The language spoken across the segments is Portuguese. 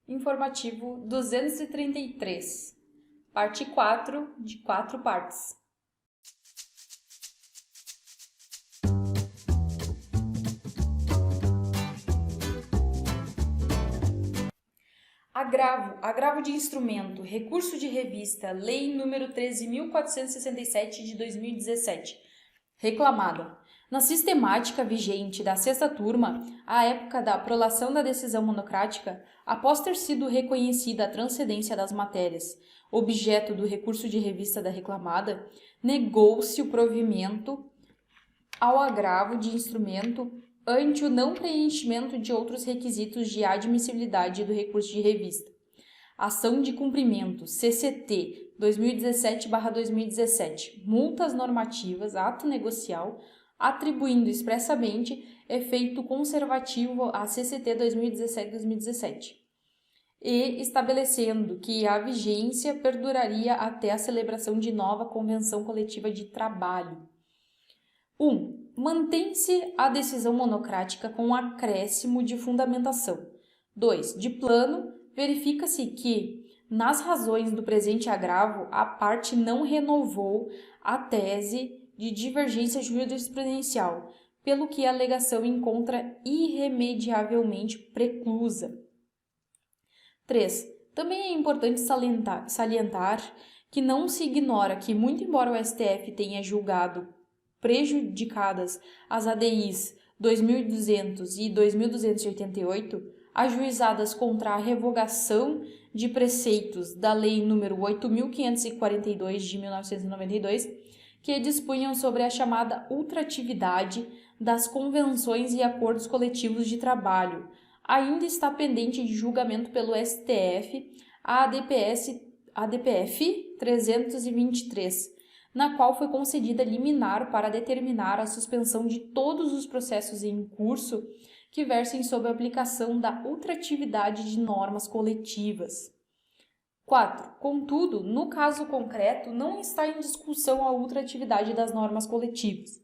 Informativo 233, parte 4, de 4 partes. Agravo de instrumento, recurso de revista, Lei nº 13.467 de 2017, reclamada. Na sistemática vigente da sexta turma, à época da prolação da decisão monocrática, após ter sido reconhecida a transcendência das matérias, objeto do recurso de revista da reclamada, negou-se o provimento ao agravo de instrumento ante o não preenchimento de outros requisitos de admissibilidade do recurso de revista. Ação de cumprimento, CCT 2017/2017, multas normativas, ato negocial, atribuindo expressamente efeito conservativo à CCT 2017/2017 e estabelecendo que a vigência perduraria até a celebração de nova convenção coletiva de trabalho. 1. Mantém-se a decisão monocrática com acréscimo de fundamentação. 2. De plano, verifica-se que, nas razões do presente agravo, a parte não renovou a tese de divergência jurisprudencial, pelo que a alegação encontra irremediavelmente preclusa. 3. Também é importante salientar que não se ignora que, muito embora o STF tenha julgado prejudicadas as ADIs 2200 e 2288, ajuizadas contra a revogação de preceitos da Lei nº 8.542 de 1992, que dispunham sobre a chamada ultratividade das convenções e acordos coletivos de trabalho. Ainda está pendente de julgamento pelo STF a ADPF 323, na qual foi concedida liminar para determinar a suspensão de todos os processos em curso que versem sob a aplicação da ultratividade de normas coletivas. 4. Contudo, no caso concreto, não está em discussão a ultratividade das normas coletivas.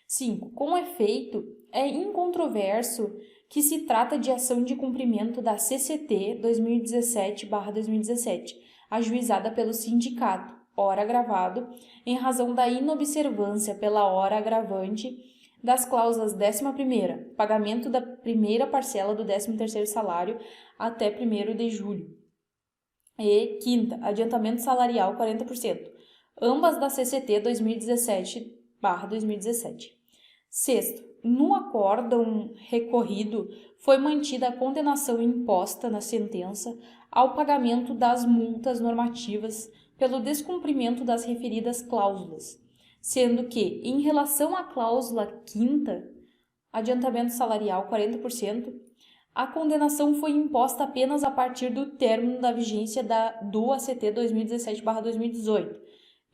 5. Com efeito, é incontroverso que se trata de ação de cumprimento da CCT 2017/2017, ajuizada pelo sindicato, ora agravado, em razão da inobservância pela ora agravante das cláusulas 11ª, pagamento da primeira parcela do 13º salário até 1º de julho, e 5ª, adiantamento salarial 40%, ambas da CCT 2017/2017. 6º, no acórdão recorrido, foi mantida a condenação imposta na sentença ao pagamento das multas normativas pelo descumprimento das referidas cláusulas, sendo que, em relação à cláusula 5ª, adiantamento salarial 40%, a condenação foi imposta apenas a partir do término da vigência do ACT 2017/2018,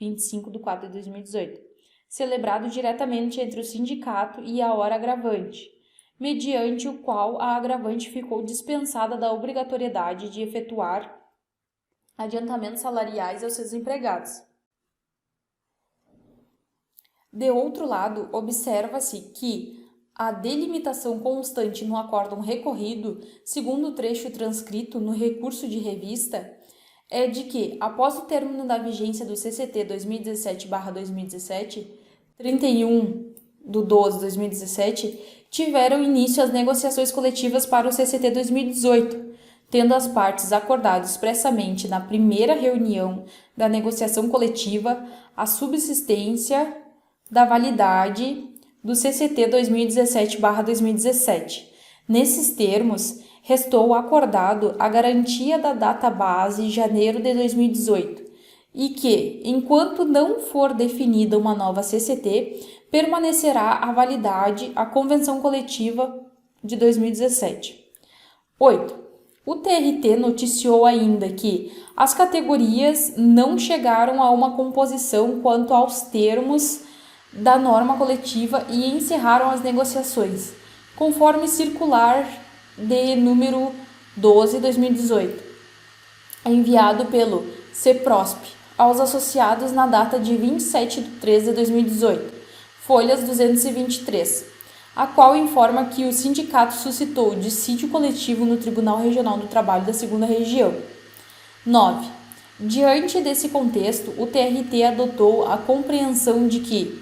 25/4/2018, celebrado diretamente entre o sindicato e a ora agravante, mediante o qual a agravante ficou dispensada da obrigatoriedade de efetuar adiantamentos salariais aos seus empregados. De outro lado, observa-se que a delimitação constante no acórdão recorrido, segundo o trecho transcrito no recurso de revista, é de que, após o término da vigência do CCT 2017/2017, 31/12/2017, tiveram início as negociações coletivas para o CCT 2018, tendo as partes acordado expressamente na primeira reunião da negociação coletiva a subsistência da validade do CCT 2017/2017. Nesses termos, restou acordado a garantia da data base janeiro de 2018 e que, enquanto não for definida uma nova CCT, permanecerá a validade a convenção coletiva de 2017. 8. O TRT noticiou ainda que as categorias não chegaram a uma composição quanto aos termos da norma coletiva e encerraram as negociações, conforme circular de número 12/2018, enviado pelo CEPROSP aos associados na data de 27/3/2018, folhas 223. a qual informa que o sindicato suscitou dissídio coletivo no Tribunal Regional do Trabalho da 2ª Região. 9. Diante desse contexto, o TRT adotou a compreensão de que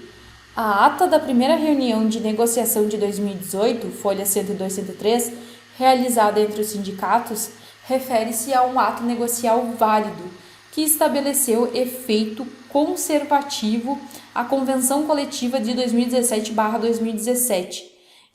a ata da primeira reunião de negociação de 2018, folha 102 e 103, realizada entre os sindicatos, refere-se a um ato negocial válido, que estabeleceu efeito conservativo à Convenção Coletiva de 2017/2017,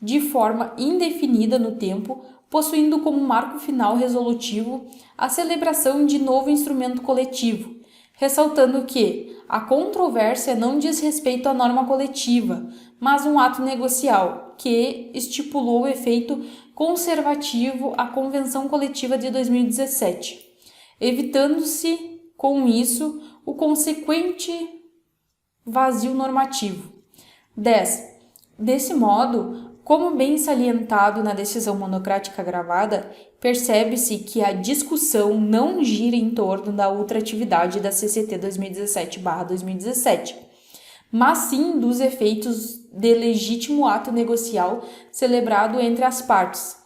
de forma indefinida no tempo, possuindo como marco final resolutivo a celebração de novo instrumento coletivo, ressaltando que a controvérsia não diz respeito à norma coletiva, mas um ato negocial que estipulou o efeito conservativo à Convenção Coletiva de 2017, evitando-se, com isso, o consequente vazio normativo. 10. Desse modo, como bem salientado na decisão monocrática gravada, percebe-se que a discussão não gira em torno da ultratividade da CCT 2017/2017, mas sim dos efeitos de legítimo ato negocial celebrado entre as partes,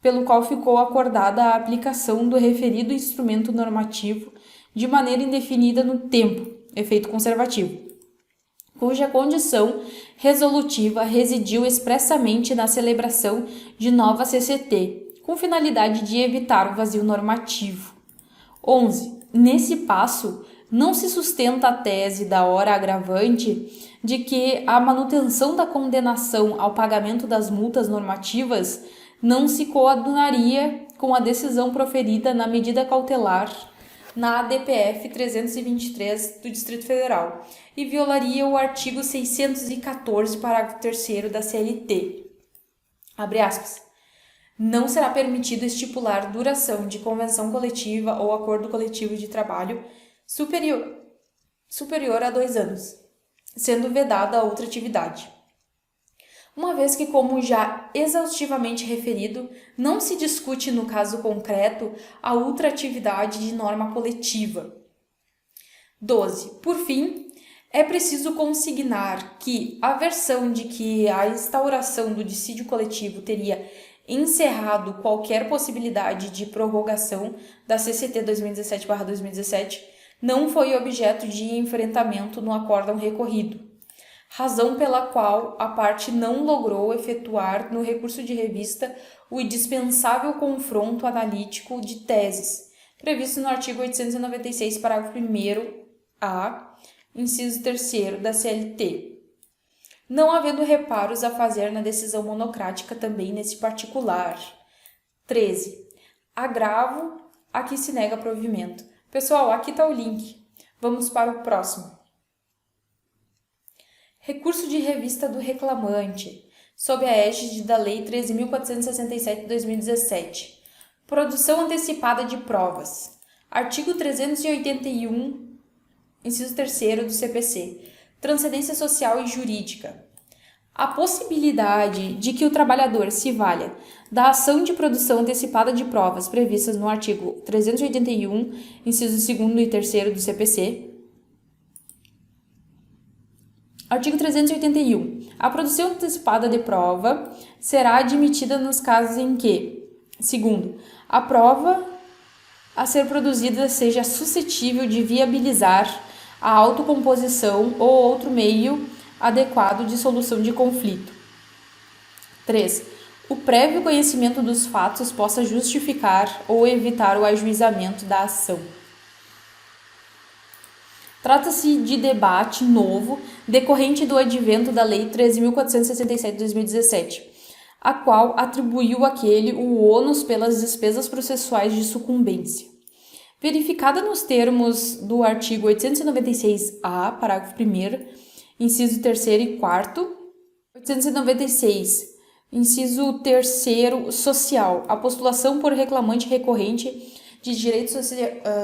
pelo qual ficou acordada a aplicação do referido instrumento normativo de maneira indefinida no tempo, efeito conservativo, cuja condição resolutiva residiu expressamente na celebração de nova CCT, com finalidade de evitar o vazio normativo. 11. Nesse passo, não se sustenta a tese da ora agravante de que a manutenção da condenação ao pagamento das multas normativas não se coadunaria com a decisão proferida na medida cautelar na ADPF 323 do Distrito Federal e violaria o artigo 614, parágrafo 3º da CLT. Abre aspas. Não será permitido estipular duração de convenção coletiva ou acordo coletivo de trabalho superior a 2 anos, sendo vedada a outra atividade. Uma vez que, como já exaustivamente referido, não se discute no caso concreto a ultratividade de norma coletiva. 12. Por fim, é preciso consignar que a versão de que a instauração do dissídio coletivo teria encerrado qualquer possibilidade de prorrogação da CCT 2017/2017 não foi objeto de enfrentamento no acórdão recorrido, razão pela qual a parte não logrou efetuar no recurso de revista o indispensável confronto analítico de teses, previsto no artigo 896, parágrafo 1º-A, inciso 3º da CLT, não havendo reparos a fazer na decisão monocrática também nesse particular. 13. Agravo a que se nega provimento. Pessoal, aqui está o link. Vamos para o próximo. Recurso de revista do reclamante, sob a égide da Lei 13.467 de 2017. Produção antecipada de provas. Artigo 381, inciso 3º do CPC. Transcendência social e jurídica. A possibilidade de que o trabalhador se valha da ação de produção antecipada de provas previstas no artigo 381, inciso 2º e 3º do CPC. Artigo 381. A produção antecipada de prova será admitida nos casos em que, segundo, a prova a ser produzida seja suscetível de viabilizar a autocomposição ou outro meio adequado de solução de conflito. 3. O prévio conhecimento dos fatos possa justificar ou evitar o ajuizamento da ação. Trata-se de debate novo decorrente do advento da Lei 13.467 de 2017, a qual atribuiu àquele o ônus pelas despesas processuais de sucumbência. Verificada nos termos do artigo 896-A, parágrafo 1º, inciso 3º e 4º, 896, inciso 3º, social, a postulação por reclamante recorrente de direito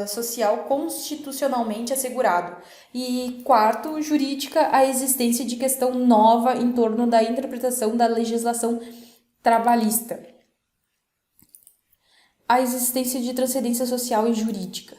social constitucionalmente assegurado. E 4º, jurídica, a existência de questão nova em torno da interpretação da legislação trabalhista. A existência de transcendência social e jurídica.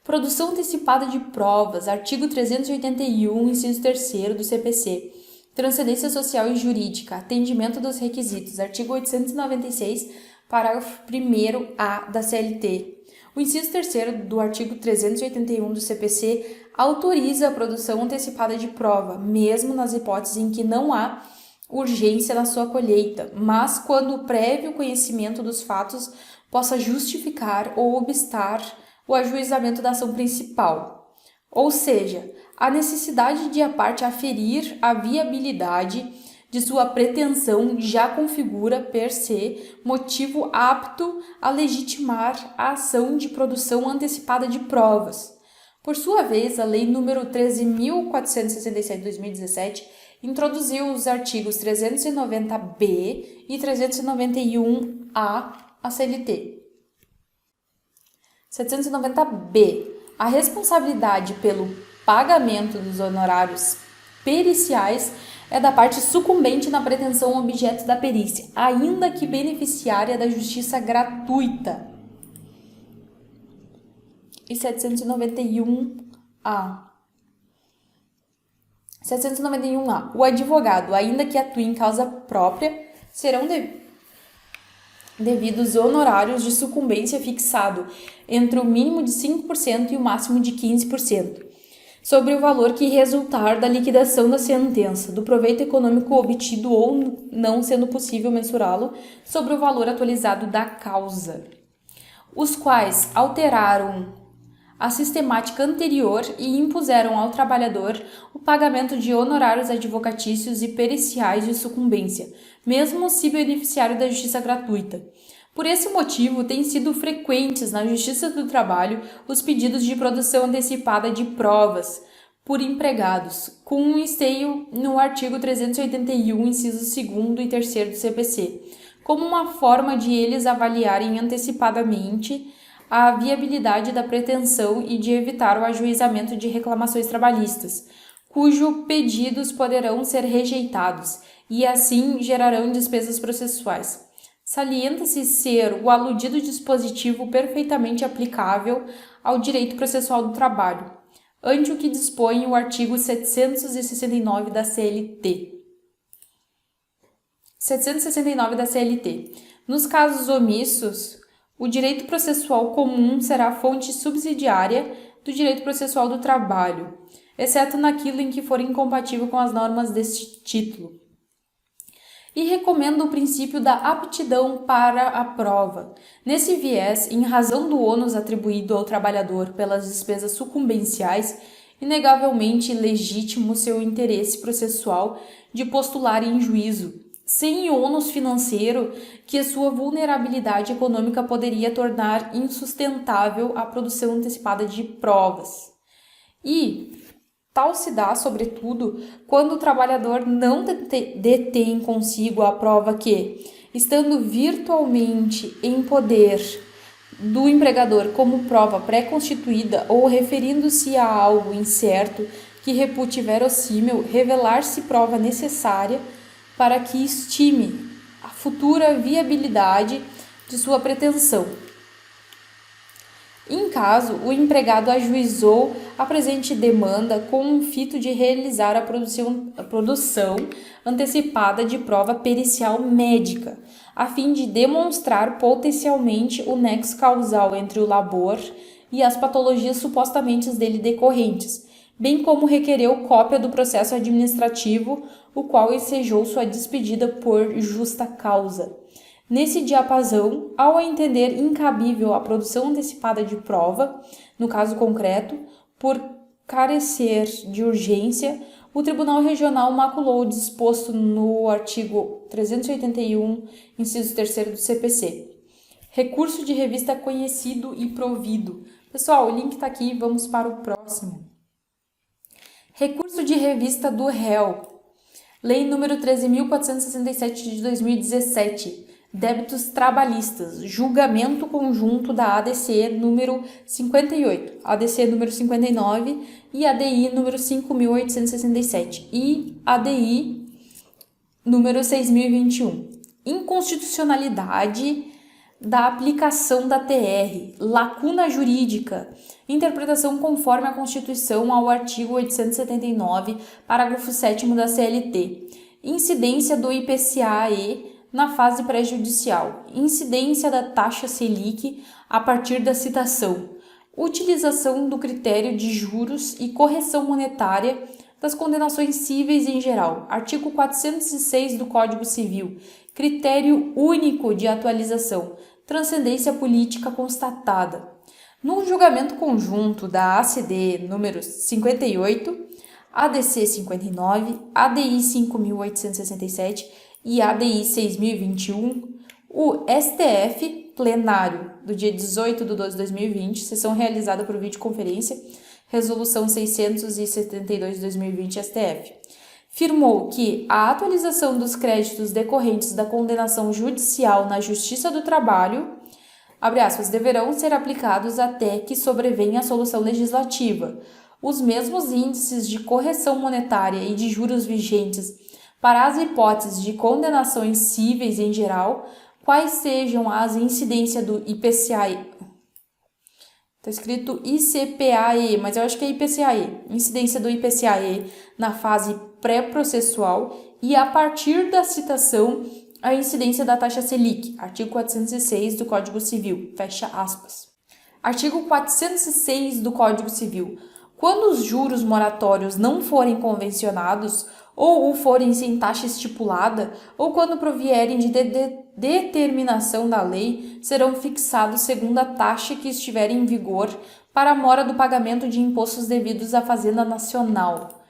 Produção antecipada de provas, artigo 381, inciso 3º do CPC. Transcendência social e jurídica, atendimento dos requisitos, artigo 896, parágrafo 1º-A da CLT. O inciso 3º do artigo 381 do CPC autoriza a produção antecipada de prova, mesmo nas hipóteses em que não há urgência na sua colheita, mas quando o prévio conhecimento dos fatos possa justificar ou obstar o ajuizamento da ação principal. Ou seja, a necessidade de a parte aferir a viabilidade de sua pretensão já configura, per se, motivo apto a legitimar a ação de produção antecipada de provas. Por sua vez, a Lei nº 13.467 de 2017 introduziu os artigos 390-B e 391-A à CLT. 790-B. A responsabilidade pelo pagamento dos honorários periciais é da parte sucumbente na pretensão objeto da perícia, ainda que beneficiária da justiça gratuita. E 791-A. 791-A. O advogado, ainda que atue em causa própria, serão devidos honorários de sucumbência fixado entre o mínimo de 5% e o máximo de 15%, sobre o valor que resultar da liquidação da sentença, do proveito econômico obtido ou não sendo possível mensurá-lo, sobre o valor atualizado da causa, os quais alteraram a sistemática anterior e impuseram ao trabalhador o pagamento de honorários advocatícios e periciais de sucumbência, mesmo se beneficiário da justiça gratuita. Por esse motivo, têm sido frequentes na Justiça do Trabalho os pedidos de produção antecipada de provas por empregados, com um esteio no artigo 381, incisos 2º e 3º do CPC, como uma forma de eles avaliarem antecipadamente a viabilidade da pretensão e de evitar o ajuizamento de reclamações trabalhistas, cujos pedidos poderão ser rejeitados e assim gerarão despesas processuais. Salienta-se ser o aludido dispositivo perfeitamente aplicável ao direito processual do trabalho, ante o que dispõe o artigo 769 da CLT. 769 da CLT. Nos casos omissos, o direito processual comum será fonte subsidiária do direito processual do trabalho, exceto naquilo em que for incompatível com as normas deste título. E recomendo o princípio da aptidão para a prova. Nesse viés, em razão do ônus atribuído ao trabalhador pelas despesas sucumbenciais, inegavelmente legítimo seu interesse processual de postular em juízo, sem ônus financeiro que a sua vulnerabilidade econômica poderia tornar insustentável a produção antecipada de provas. E tal se dá, sobretudo, quando o trabalhador não detém consigo a prova que, estando virtualmente em poder do empregador como prova pré-constituída ou referindo-se a algo incerto que repute verossímil, revelar-se prova necessária para que estime a futura viabilidade de sua pretensão. Em caso, o empregado ajuizou a presente demanda com o fito de realizar a produção antecipada de prova pericial médica, a fim de demonstrar potencialmente o nexo causal entre o labor e as patologias supostamente dele decorrentes, bem como requereu cópia do processo administrativo, o qual ensejou sua despedida por justa causa. Nesse diapasão, ao entender incabível a produção antecipada de prova, no caso concreto, por carecer de urgência, o Tribunal Regional maculou o disposto no artigo 381, inciso 3º do CPC. Recurso de revista conhecido e provido. Pessoal, o link está aqui, vamos para o próximo. Recurso de revista do réu. Lei nº 13.467 de 2017. Débitos trabalhistas. Julgamento conjunto da ADC número 58, ADC número 59 e ADI número 5.867 e ADI número 6.021. Inconstitucionalidade da aplicação da TR, lacuna jurídica, interpretação conforme a Constituição ao artigo 879, parágrafo 7º da CLT, incidência do IPCA-E na fase pré-judicial, incidência da taxa Selic a partir da citação, utilização do critério de juros e correção monetária das condenações cíveis em geral, artigo 406 do Código Civil, critério único de atualização, transcendência política constatada. No julgamento conjunto da ACD números 58, ADC 59, ADI 5.867 e ADI 6.021, o STF plenário do dia 18/12/2020, sessão realizada por videoconferência, resolução 672 de 2020 STF, firmou que a atualização dos créditos decorrentes da condenação judicial na Justiça do Trabalho, abre aspas, deverão ser aplicados até que sobrevenha a solução legislativa. Os mesmos índices de correção monetária e de juros vigentes para as hipóteses de condenações cíveis em geral, quais sejam as incidências do IPCA-E. Está escrito ICPA-E, mas eu acho que é IPCA-E. Incidência do IPCA-E na fase pré-processual e, a partir da citação, a incidência da taxa Selic, artigo 406 do Código Civil, fecha aspas. Artigo 406 do Código Civil. Quando os juros moratórios não forem convencionados, ou forem sem taxa estipulada, ou quando provierem de determinação da lei, serão fixados segundo a taxa que estiver em vigor para a mora do pagamento de impostos devidos à Fazenda Nacional.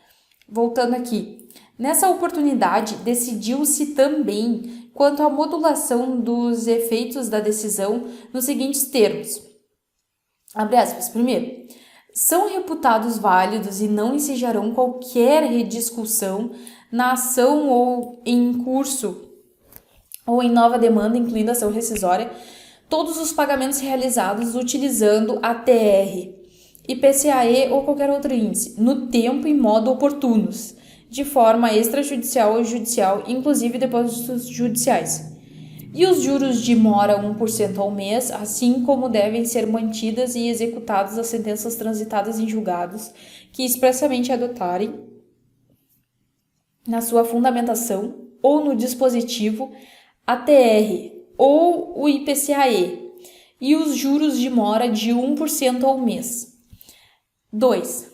Voltando aqui, nessa oportunidade, decidiu-se também quanto à modulação dos efeitos da decisão nos seguintes termos. Abre aspas, primeiro, são reputados válidos e não ensejarão qualquer rediscussão na ação ou em curso ou em nova demanda, incluindo ação rescisória, todos os pagamentos realizados utilizando a TR, IPCA-E ou qualquer outro índice, no tempo e modo oportunos, de forma extrajudicial ou judicial, inclusive depósitos judiciais. E os juros de mora 1% ao mês, assim como devem ser mantidas e executadas as sentenças transitadas em julgados que expressamente adotarem, na sua fundamentação ou no dispositivo, a TR ou o IPCA-E, e os juros de mora de 1% ao mês. 2.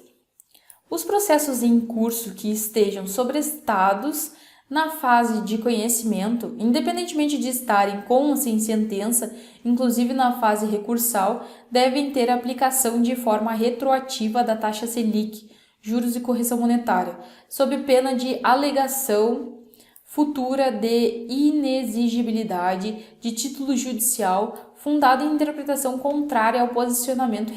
Os processos em curso que estejam sobrestados na fase de conhecimento, independentemente de estarem com ou sem sentença, inclusive na fase recursal, devem ter aplicação de forma retroativa da taxa Selic, juros e correção monetária, sob pena de alegação futura de inexigibilidade de título judicial fundado em interpretação contrária ao posicionamento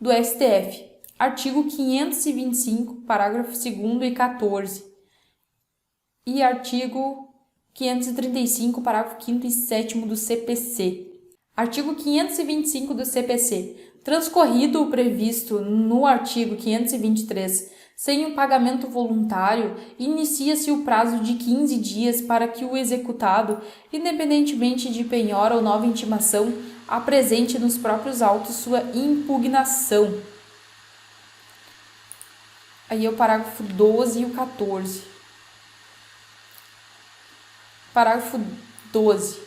do STF. Artigo 525, parágrafo 2º e 14. E artigo 535, parágrafo 5º e 7º do CPC. Artigo 525 do CPC. Transcorrido o previsto no artigo 523, sem o pagamento voluntário, inicia-se o prazo de 15 dias para que o executado, independentemente de penhora ou nova intimação, apresente nos próprios autos sua impugnação. Aí é o parágrafo 12 e o 14. Parágrafo 12.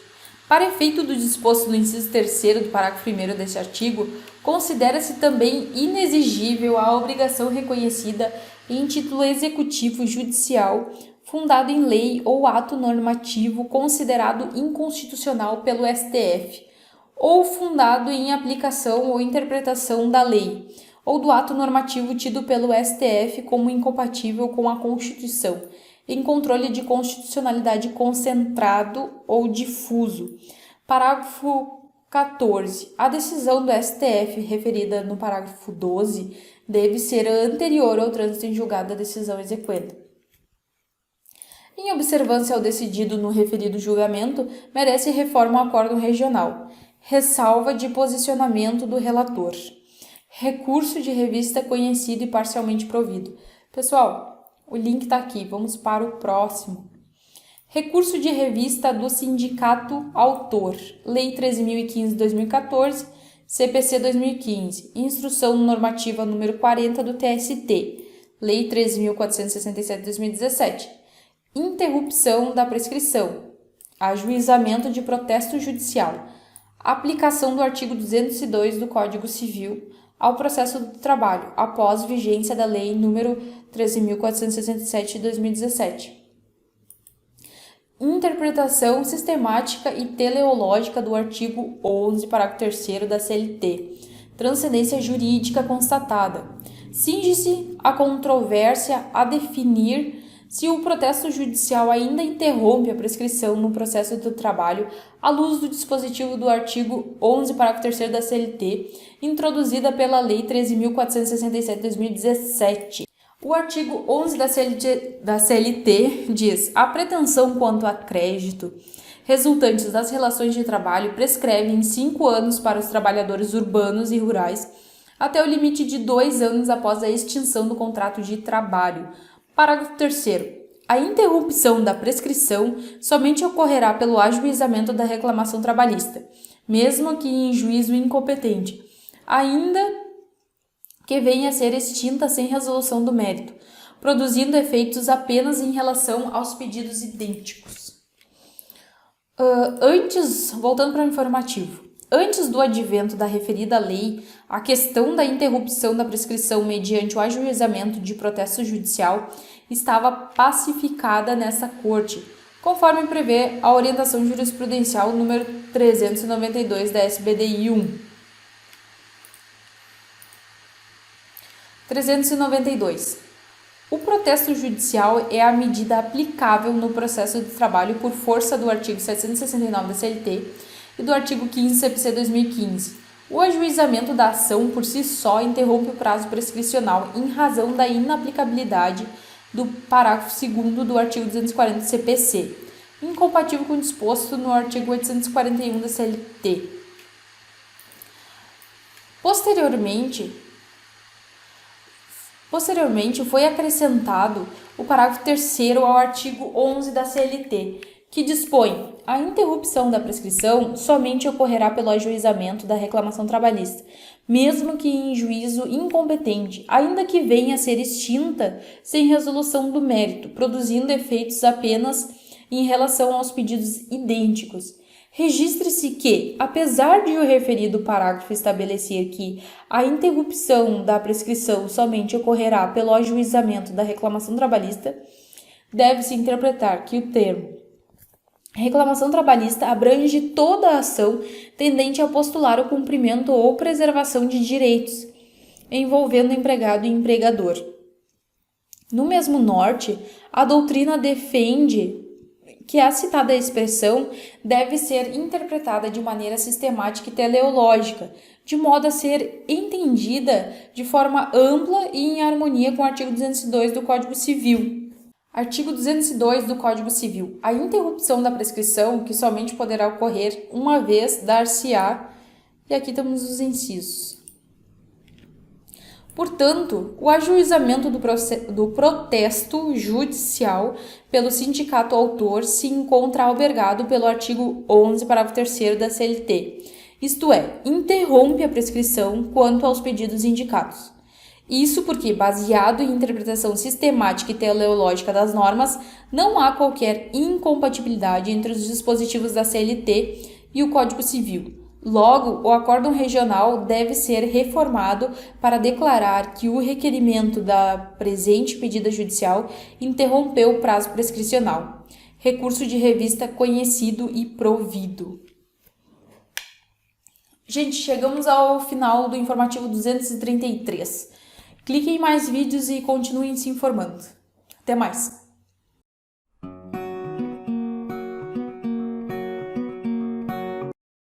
Para efeito do disposto no inciso 3º do parágrafo 1º deste artigo, considera-se também inexigível a obrigação reconhecida em título executivo judicial, fundado em lei ou ato normativo considerado inconstitucional pelo STF, ou fundado em aplicação ou interpretação da lei, ou do ato normativo tido pelo STF como incompatível com a Constituição, em controle de constitucionalidade concentrado ou difuso. Parágrafo 14. A decisão do STF referida no parágrafo 12 deve ser anterior ao trânsito em julgado da decisão exequenda. Em observância ao decidido no referido julgamento, merece reforma ao acórdão regional. Ressalva de posicionamento do relator. Recurso de revista conhecido e parcialmente provido. Pessoal, o link está aqui. Vamos para o próximo. Recurso de revista do Sindicato Autor, Lei 13.015/2014, CPC 2015, Instrução Normativa número 40 do TST, Lei 13.467/2017, interrupção da prescrição, ajuizamento de protesto judicial, aplicação do artigo 202 do Código Civil ao processo do trabalho, após vigência da Lei número 13.467/2017. Interpretação sistemática e teleológica do artigo 11, parágrafo 3º da CLT. Transcendência jurídica constatada. Cinge-se a controvérsia a definir se o protesto judicial ainda interrompe a prescrição no processo do trabalho à luz do dispositivo do artigo 11, parágrafo 3º da CLT, introduzida pela Lei 13.467/2017. O artigo 11 da CLT diz: a pretensão quanto a crédito resultantes das relações de trabalho prescreve em 5 anos para os trabalhadores urbanos e rurais, até o limite de 2 anos após a extinção do contrato de trabalho. Parágrafo 3º. A interrupção da prescrição somente ocorrerá pelo ajuizamento da reclamação trabalhista, mesmo que em juízo incompetente, ainda que venha a ser extinta sem resolução do mérito, produzindo efeitos apenas em relação aos pedidos idênticos. Voltando para o informativo, antes do advento da referida lei, a questão da interrupção da prescrição mediante o ajuizamento de protesto judicial estava pacificada nessa Corte, conforme prevê a orientação jurisprudencial número 392 da SBDI 1. 392. O protesto judicial é a medida aplicável no processo de trabalho por força do artigo 769 da CLT e do artigo 15 CPC 2015. O ajuizamento da ação por si só interrompe o prazo prescricional em razão da inaplicabilidade do parágrafo 2º do artigo 240 do CPC, incompatível com o disposto no artigo 841 da CLT. Posteriormente, foi acrescentado o parágrafo 3º ao artigo 11 da CLT, que dispõe: a interrupção da prescrição somente ocorrerá pelo ajuizamento da reclamação trabalhista, mesmo que em juízo incompetente, ainda que venha a ser extinta sem resolução do mérito, produzindo efeitos apenas em relação aos pedidos idênticos. Registre-se que, apesar de o referido parágrafo estabelecer que a interrupção da prescrição somente ocorrerá pelo ajuizamento da reclamação trabalhista, deve-se interpretar que o termo reclamação trabalhista abrange toda a ação tendente a postular o cumprimento ou preservação de direitos, envolvendo empregado e empregador. No mesmo norte, a doutrina defende que a citada expressão deve ser interpretada de maneira sistemática e teleológica, de modo a ser entendida de forma ampla e em harmonia com o artigo 202 do Código Civil. Artigo 202 do Código Civil. A interrupção da prescrição, que somente poderá ocorrer uma vez, dar-se-á, e aqui temos os incisos. Portanto, o ajuizamento do protesto judicial pelo sindicato autor se encontra albergado pelo artigo 11, parágrafo 3º da CLT, isto é, interrompe a prescrição quanto aos pedidos indicados. Isso porque, baseado em interpretação sistemática e teleológica das normas, não há qualquer incompatibilidade entre os dispositivos da CLT e o Código Civil. Logo, o acórdão regional deve ser reformado para declarar que o requerimento da presente pedida judicial interrompeu o prazo prescricional. Recurso de revista conhecido e provido. Gente, chegamos ao final do informativo 233. Clique em mais vídeos e continuem se informando. Até mais!